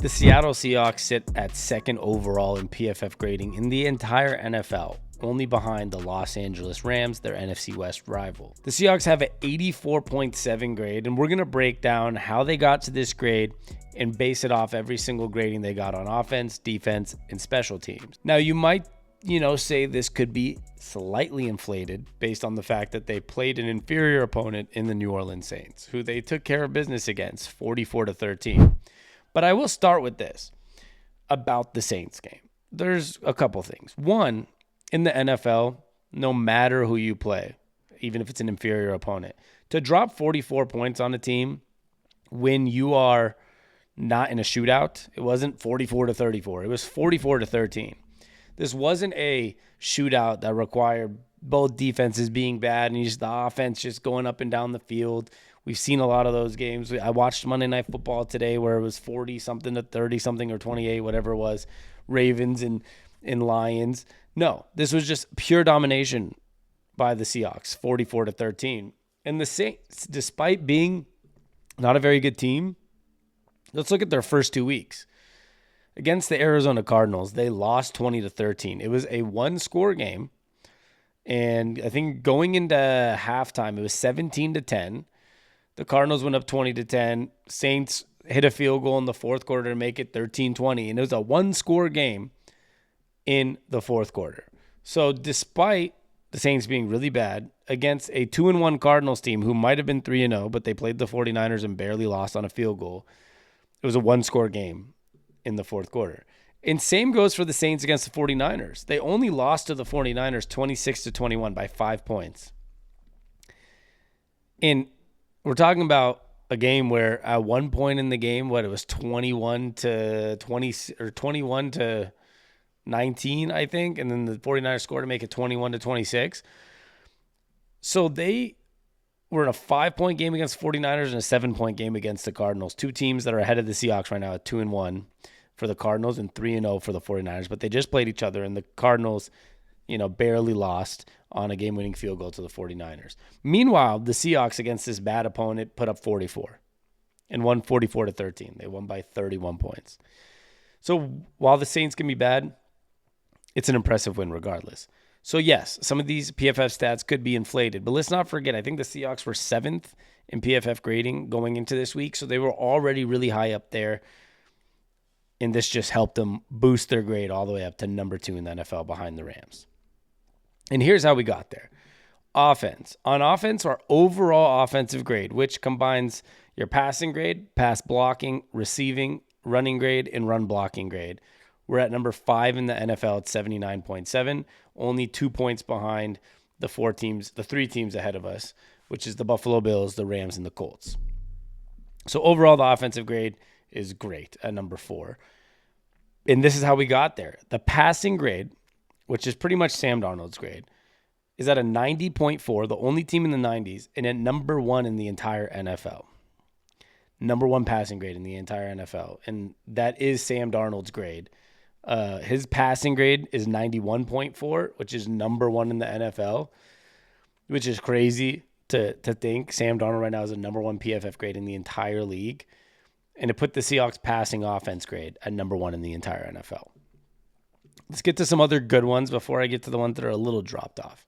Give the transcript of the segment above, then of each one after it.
The Seattle Seahawks sit at second overall in PFF grading in the entire NFL, only behind the Los Angeles Rams, their NFC West rival. The Seahawks have an 84.7 grade, and we're going to break down how they got to this grade and base it off every single grading they got on offense, defense, and special teams. Now, you might, say this could be slightly inflated based on the fact that they played an inferior opponent in the New Orleans Saints, who they took care of business against 44-13. But I will start with this about the Saints game. There's a couple things. One, in the NFL, no matter who you play, even if it's an inferior opponent, to drop 44 points on a team when you are not in a shootout, it wasn't 44-34. It was 44-13. This wasn't a shootout that required both defenses being bad and just the offense just going up and down the field. We've seen a lot of those games. I watched Monday Night Football today where it was 40-something to 30-something or 28, whatever it was, Ravens and Lions. No, this was just pure domination by the Seahawks, 44-13. And the Saints, despite being not a very good team, let's look at their first 2 weeks. Against the Arizona Cardinals, they lost 20-13. It was a one-score game. And I think going into halftime, it was 17-10. The Cardinals went up 20-10. Saints hit a field goal in the fourth quarter to make it 13-20. And it was a one-score game in the fourth quarter. So despite the Saints being really bad against a 2-1 Cardinals team who might have been 3-0, but they played the 49ers and barely lost on a field goal, it was a one-score game in the fourth quarter. And same goes for the Saints against the 49ers. They only lost to the 49ers 26-21 by 5 points. And we're talking about a game where at one point in the game, it was 21-20 or 21-19, I think, and then the 49ers scored to make it 21-26. So they were in a 5-point game against 49ers and a 7-point game against the Cardinals. Two teams that are ahead of the Seahawks right now at 2-1 for the Cardinals and 3-0 for the 49ers, but they just played each other, and the Cardinals, barely lost on a game-winning field goal to the 49ers. Meanwhile, the Seahawks against this bad opponent put up 44 and won 44-13. They won by 31 points. So while the Saints can be bad, it's an impressive win regardless. So yes, some of these PFF stats could be inflated, but let's not forget, I think the Seahawks were 7th in PFF grading going into this week, so they were already really high up there, and this just helped them boost their grade all the way up to number 2 in the NFL behind the Rams. And here's how we got there. Offense. On offense, our overall offensive grade, which combines your passing grade, pass blocking, receiving, running grade, and run blocking grade. We're at number 5 in the NFL at 79.7, only 2 points behind the 3 teams ahead of us, which is the Buffalo Bills, the Rams, and the Colts. So overall, the offensive grade is great at number 4. And this is how we got there. The passing grade, which is pretty much Sam Darnold's grade, is at a 90.4, the only team in the 90s, and at number 1 in the entire NFL. Number 1 passing grade in the entire NFL. And that is Sam Darnold's grade. His passing grade is 91.4, which is number 1 in the NFL, which is crazy to think. Sam Darnold right now is a number 1 PFF grade in the entire league. And it put the Seahawks passing offense grade at number 1 in the entire NFL. Let's get to some other good ones before I get to the ones that are a little dropped off.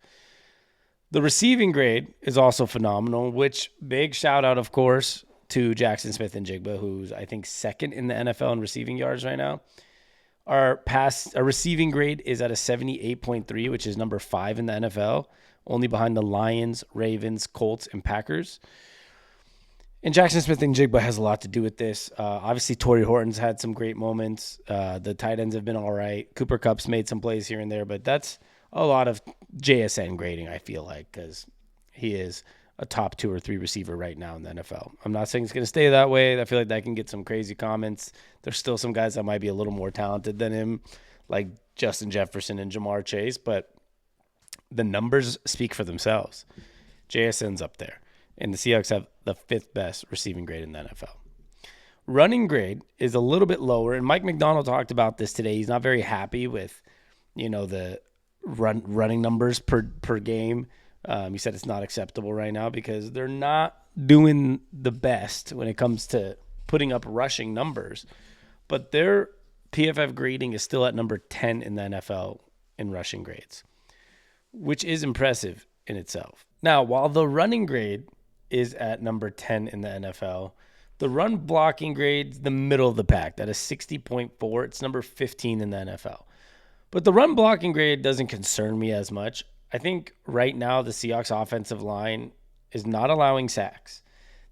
The receiving grade is also phenomenal, which big shout out, of course, to Jackson Smith-Njigba, who's I think 2nd in the NFL in receiving yards right now. Our receiving grade is at a 78.3, which is number 5 in the NFL, only behind the Lions, Ravens, Colts, and Packers. And Jackson Smith-Njigba has a lot to do with this. Obviously, Torrey Horton's had some great moments. The tight ends have been all right. Cooper Kupp's made some plays here and there, but that's a lot of JSN grading, I feel like, because he is a top 2 or 3 receiver right now in the NFL. I'm not saying it's going to stay that way. I feel like that can get some crazy comments. There's still some guys that might be a little more talented than him, like Justin Jefferson and Jamar Chase, but the numbers speak for themselves. JSN's up there. And the Seahawks have the 5th best receiving grade in the NFL. Running grade is a little bit lower, and Mike McDonald talked about this today. He's not very happy with, the running numbers per game. He said it's not acceptable right now because they're not doing the best when it comes to putting up rushing numbers. but their PFF grading is still at number 10 in the NFL in rushing grades, which is impressive in itself. Now, while the running grade is at number 10 in the NFL, the run blocking grade's the middle of the pack. That is 60.4. It's number 15 in the NFL. But the run blocking grade doesn't concern me as much. I think right now the Seahawks offensive line is not allowing sacks.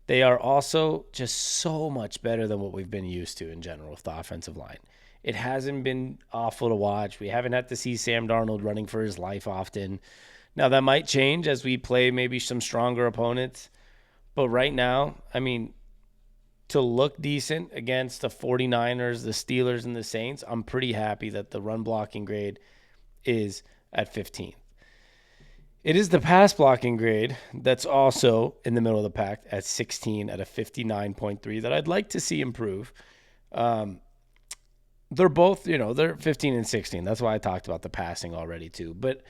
They are also just so much better than what we've been used to in general with the offensive line. It hasn't been awful to watch. We haven't had to see Sam Darnold running for his life often. Now, that might change as we play maybe some stronger opponents. But right now, I mean, to look decent against the 49ers, the Steelers, and the Saints, I'm pretty happy that the run blocking grade is at 15. It is the pass blocking grade that's also in the middle of the pack at 16 at a 59.3 that I'd like to see improve. They're both, they're 15 and 16. That's why I talked about the passing already too. But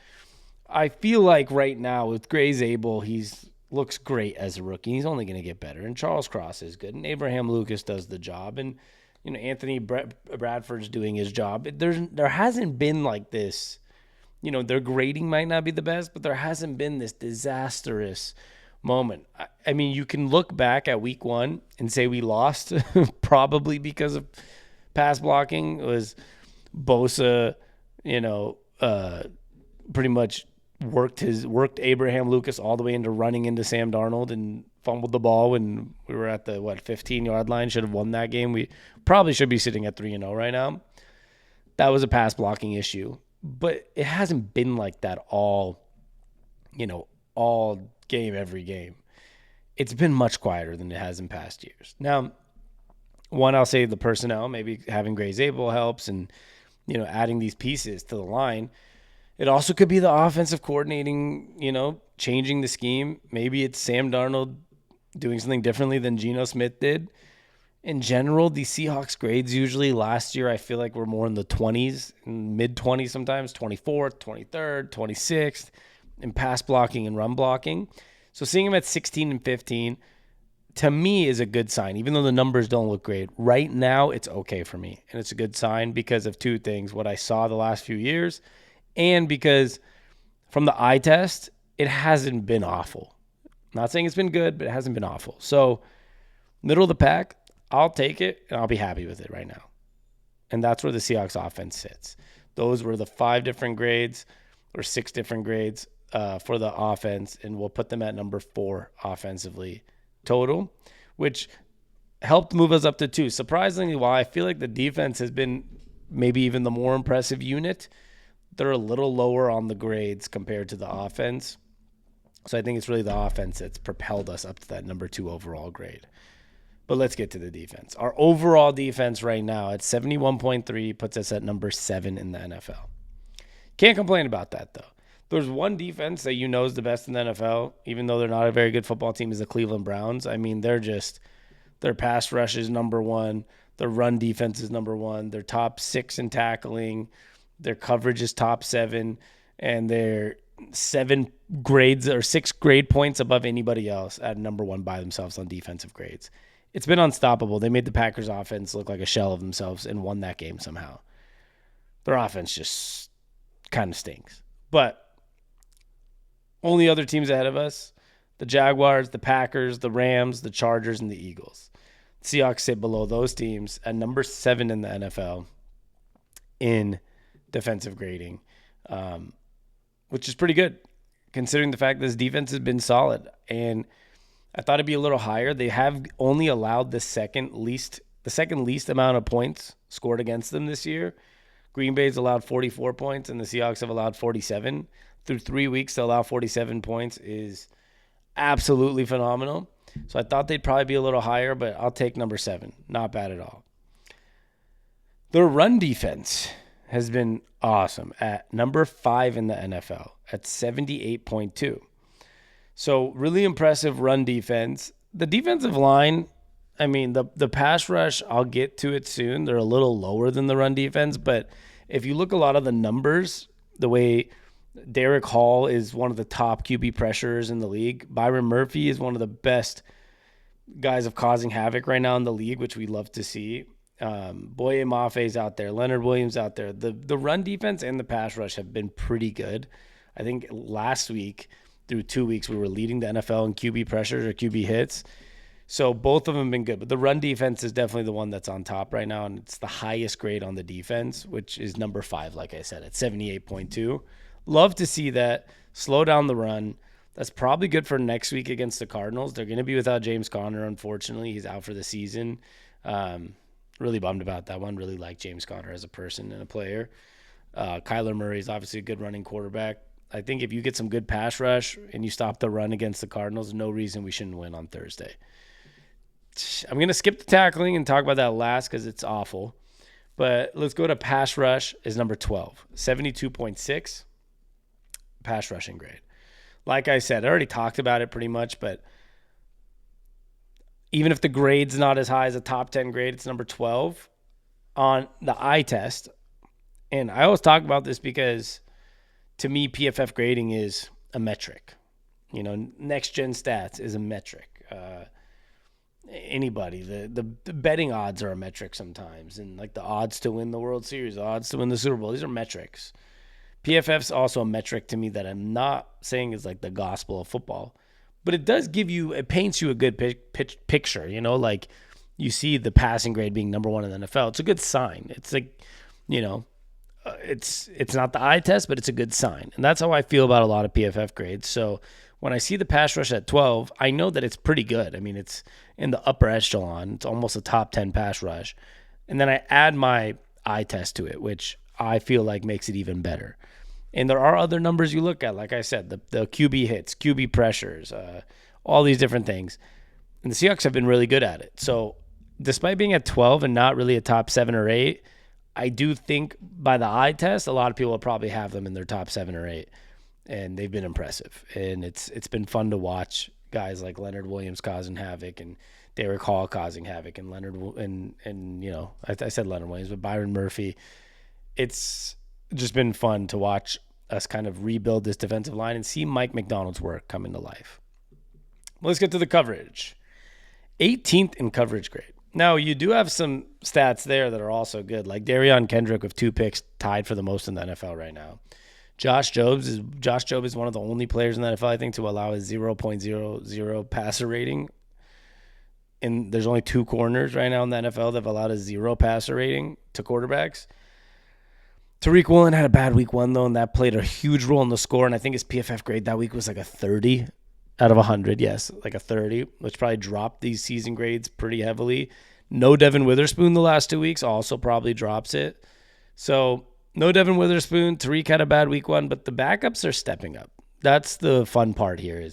I feel like right now with Gray Zabel, he's looks great as a rookie. He's only going to get better. And Charles Cross is good. And Abraham Lucas does the job. And, Anthony Bradford's doing his job. There hasn't been like this, their grading might not be the best, but there hasn't been this disastrous moment. I mean, you can look back at week 1 and say we lost probably because of pass blocking. It was Bosa, pretty much worked Abraham Lucas all the way into running into Sam Darnold and fumbled the ball when we were at the 15-yard line. Should have won that game. We probably should be sitting at 3-0 right now. That was a pass blocking issue, but it hasn't been like that all game, every game. It's been much quieter than it has in past years. Now, one, I'll say the personnel, maybe having Gray Zabel helps and, adding these pieces to the line. It also could be the offensive coordinating, changing the scheme. Maybe it's Sam Darnold doing something differently than Geno Smith did. In general, the Seahawks grades usually last year, I feel like we're more in the 20s, mid-20s sometimes, 24th, 23rd, 26th, in pass blocking and run blocking. So seeing him at 16 and 15, to me, is a good sign, even though the numbers don't look great. Right now, it's okay for me, and it's a good sign because of two things, what I saw the last few years, and because from the eye test, it hasn't been awful. I'm not saying it's been good, but it hasn't been awful. So middle of the pack, I'll take it, and I'll be happy with it right now. And that's where the Seahawks offense sits. Those were the 5 different grades or 6 different grades for the offense, and we'll put them at number 4 offensively total, which helped move us up to 2. Surprisingly, while I feel like the defense has been maybe even the more impressive unit, they're a little lower on the grades compared to the offense. So I think it's really the offense that's propelled us up to that number 2 overall grade. But let's get to the defense. Our overall defense right now at 71.3 puts us at number 7 in the NFL. Can't complain about that, though. There's one defense that is the best in the NFL, even though they're not a very good football team, is the Cleveland Browns. I mean, their pass rush is number 1. Their run defense is number 1. They're top 6 in tackling. Their coverage is top 7. And they're 7 grades or 6 grade points above anybody else at number 1 by themselves on defensive grades. It's been unstoppable. They made the Packers offense look like a shell of themselves and won that game somehow. Their offense just kind of stinks. But only other teams ahead of us, the Jaguars, the Packers, the Rams, the Chargers, and the Eagles. Seahawks sit below those teams at number 7 in the NFL in defensive grading, which is pretty good considering the fact that this defense has been solid. And I thought it'd be a little higher. They have only allowed the second least amount of points scored against them this year. Green Bay's allowed 44 points, and the Seahawks have allowed 47. Through 3 weeks to allow 47 points is absolutely phenomenal. So I thought they'd probably be a little higher, but I'll take number 7. Not bad at all. Their run defense has been awesome at number 5 in the NFL at 78.2. So really impressive run defense. The defensive line, I mean, the pass rush, I'll get to it soon. They're a little lower than the run defense, but if you look a lot of the numbers, the way Derek Hall is one of the top QB pressurers in the league. Byron Murphy is one of the best guys of causing havoc right now in the league, which we love to see. Boye Mafe's out there. Leonard Williams out there. The run defense and the pass rush have been pretty good. I think last week through 2 weeks we were leading the NFL in QB pressures or QB hits. So both of them have been good. But the run defense is definitely the one that's on top right now, and it's the highest grade on the defense, which is number 5, like I said, at 78.2. Love to see that. Slow down the run. That's probably good for next week against the Cardinals. They're going to be without James Conner, unfortunately. He's out for the season. Really bummed about that one. Really like James Conner as a person and a player. Kyler Murray is obviously a good running quarterback. I think if you get some good pass rush and you stop the run against the Cardinals, no reason we shouldn't win on Thursday. I'm going to skip the tackling and talk about that last because it's awful. But let's go to pass rush is number 12, 72.6 pass rushing grade. Like I said, I already talked about it pretty much, but even if the grade's not as high as a top 10 grade, it's number 12 on the eye test. And I always talk about this because to me, PFF grading is a metric. You know, next gen stats is a metric. Anybody, the betting odds are a metric sometimes, and like the odds to win the World Series, the odds to win the Super Bowl, these are metrics. PFF's also a metric to me that I'm not saying is like the gospel of football, but it does give you, it paints you a good picture, you know, like you see the passing grade being number 1 in the NFL. It's a good sign. It's like, you know, it's not the eye test, but it's a good sign. And that's how I feel about a lot of PFF grades. So when I see the pass rush at 12, I know that it's pretty good. I mean, it's in the upper echelon. It's almost a top 10 pass rush. And then I add my eye test to it, which I feel like makes it even better. And there are other numbers you look at, like I said, the QB hits, QB pressures, all these different things. And the Seahawks have been really good at it. So despite being at 12 and not really a top 7 or 8, I do think by the eye test, a lot of people will probably have them in their top 7 or 8. And they've been impressive. And it's been fun to watch guys like Leonard Williams causing havoc and Derek Hall causing havoc and Leonard and you know, I said Leonard Williams, but Byron Murphy. It's just been fun to watch us kind of rebuild this defensive line and see Mike McDonald's work come into life. Let's get to the coverage. 18th in coverage grade. Now, you do have some stats there that are also good, like Darion Kendrick with 2 picks tied for the most in the NFL right now. Josh Jobe is one of the only players in the NFL, I think, to allow a 0.00 passer rating. And there's only 2 corners right now in the NFL that have allowed a 0 passer rating to quarterbacks. Tariq Woolen had a bad week 1, though, and that played a huge role in the score. And I think his PFF grade that week was like a 30 out of 100. Yes, like a 30, which probably dropped these season grades pretty heavily. No Devin Witherspoon the last 2 weeks also probably drops it. So no Devin Witherspoon. Tariq had a bad week 1, but the backups are stepping up. That's the fun part here is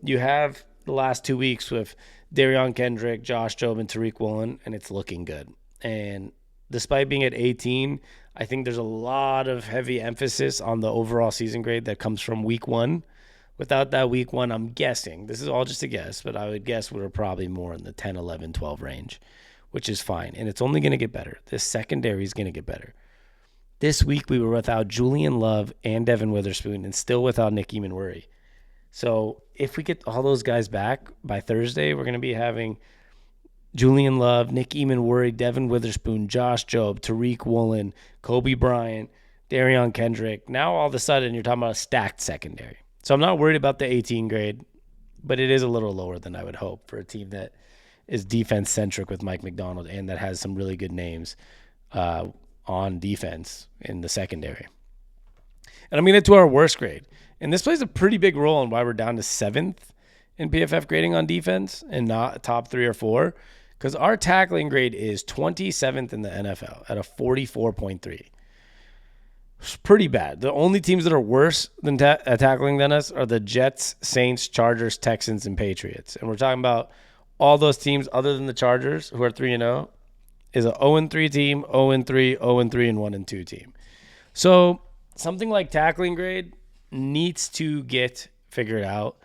you have the last 2 weeks with Darion Kendrick, Josh Jobe, and Tariq Woolen, and it's looking good. And despite being at 18, I think there's a lot of heavy emphasis on the overall season grade that comes from week 1. Without that week 1, I'm guessing, this is all just a guess, but I would guess we're probably more in the 10, 11, 12 range, which is fine. And it's only going to get better. This secondary is going to get better. This week we were without Julian Love and Devin Witherspoon and still without Nick Eamon-Worry. So if we get all those guys back by Thursday, we're going to be having Julian Love, Nick Eamon-Worry, Devin Witherspoon, Josh Jobe, Tariq Woolen, Kobe Bryant, Darion Kendrick. Now all of a sudden you're talking about a stacked secondary. So I'm not worried about the 18 grade, but it is a little lower than I would hope for a team that is defense-centric with Mike McDonald and that has some really good names on defense in the secondary. And I'm going to get to our worst grade. And this plays a pretty big role in why we're down to 7th in PFF grading on defense and not top 3 or 4, because our tackling grade is 27th in the NFL at a 44.3. It's pretty bad. The only teams that are worse than tackling than us are the Jets, Saints, Chargers, Texans, and Patriots. And we're talking about all those teams other than the Chargers, who are 3-0, is a 0-3 team, 0-3, 0-3, and 1-2 team. So something like tackling grade needs to get figured out.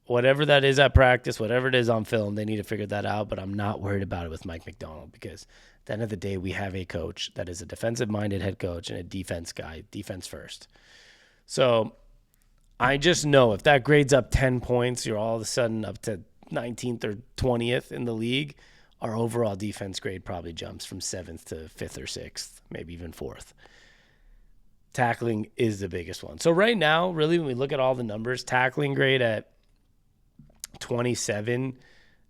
Whatever that is at practice, whatever it is on film, they need to figure that out. But I'm not worried about it with Mike McDonald because at the end of the day, we have a coach that is a defensive-minded head coach and a defense guy, defense first. So I just know if that grades up 10 points, you're all of a sudden up to 19th or 20th in the league. our overall defense grade probably jumps from 7th to 5th or 6th, maybe even 4th. Tackling is the biggest one. So right now, really, when we look at all the numbers, tackling grade at 27,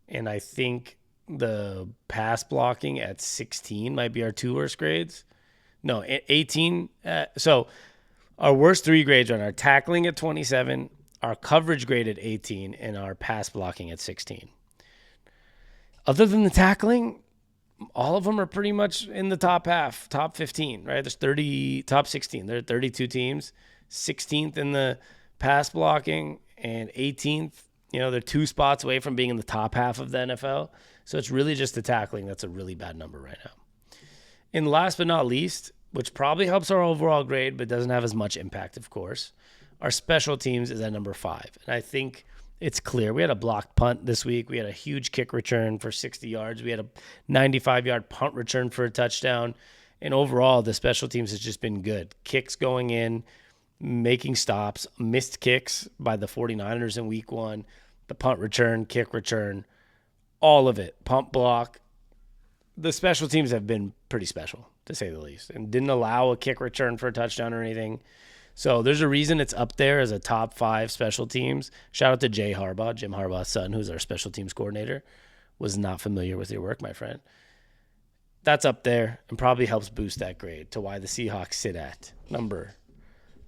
and I think the pass blocking at 16 might be our 2 worst grades. No, 18. So our worst 3 grades are our tackling at 27, our coverage grade at 18, and our pass blocking at 16. Other than the tackling, all of them are pretty much in the top half, top 15, right? There's top 16. There are 32 teams, 16th in the pass blocking and 18th. They're 2 spots away from being in the top half of the NFL. So it's really just the tackling that's a really bad number right now. And last but not least, which probably helps our overall grade but doesn't have as much impact, of course, our special teams is at number 5. And I think it's clear. We had a blocked punt this week. We had a huge kick return for 60 yards. We had a 95-yard punt return for a touchdown. And overall, the special teams has just been good. Kicks going in, making stops, missed kicks by the 49ers in week 1, the punt return, kick return, all of it, pump block. The special teams have been pretty special, to say the least, and didn't allow a kick return for a touchdown or anything. So there's a reason it's up there as a top 5 special teams. Shout out to Jim Harbaugh's son, who's our special teams coordinator. Was not familiar with your work, my friend. That's up there and probably helps boost that grade to why the Seahawks sit at number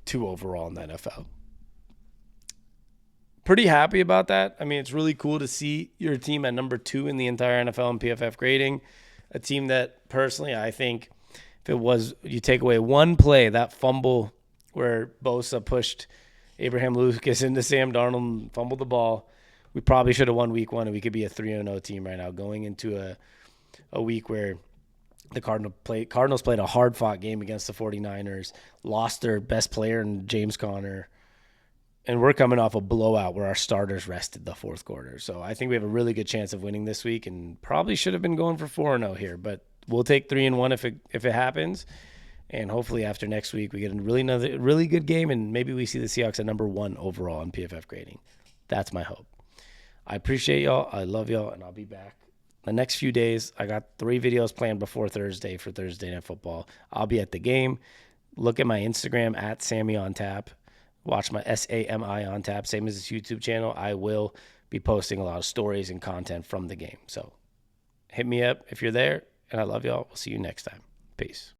2 overall in the NFL. Pretty happy about that. I mean, it's really cool to see your team at number 2 in the entire NFL in PFF grading. A team that personally, I think if it was, you take away one play, that fumble where Bosa pushed Abraham Lucas into Sam Darnold and fumbled the ball, we probably should have won week 1 and we could be a 3-0 team right now going into a week where the Cardinals played a hard-fought game against the 49ers, lost their best player in James Conner, and we're coming off a blowout where our starters rested the 4th quarter. So I think we have a really good chance of winning this week and probably should have been going for 4-0 here, but we'll take 3-1 if it happens. And hopefully after next week, we get another really good game, and maybe we see the Seahawks at number 1 overall in PFF grading. That's my hope. I appreciate y'all. I love y'all, and I'll be back the next few days. I got 3 videos planned before Thursday for Thursday Night Football. I'll be at the game. Look at my Instagram at Sammy on Tap. Watch my SAMI on Tap, same as this YouTube channel. I will be posting a lot of stories and content from the game. So hit me up if you're there, and I love y'all. We'll see you next time. Peace.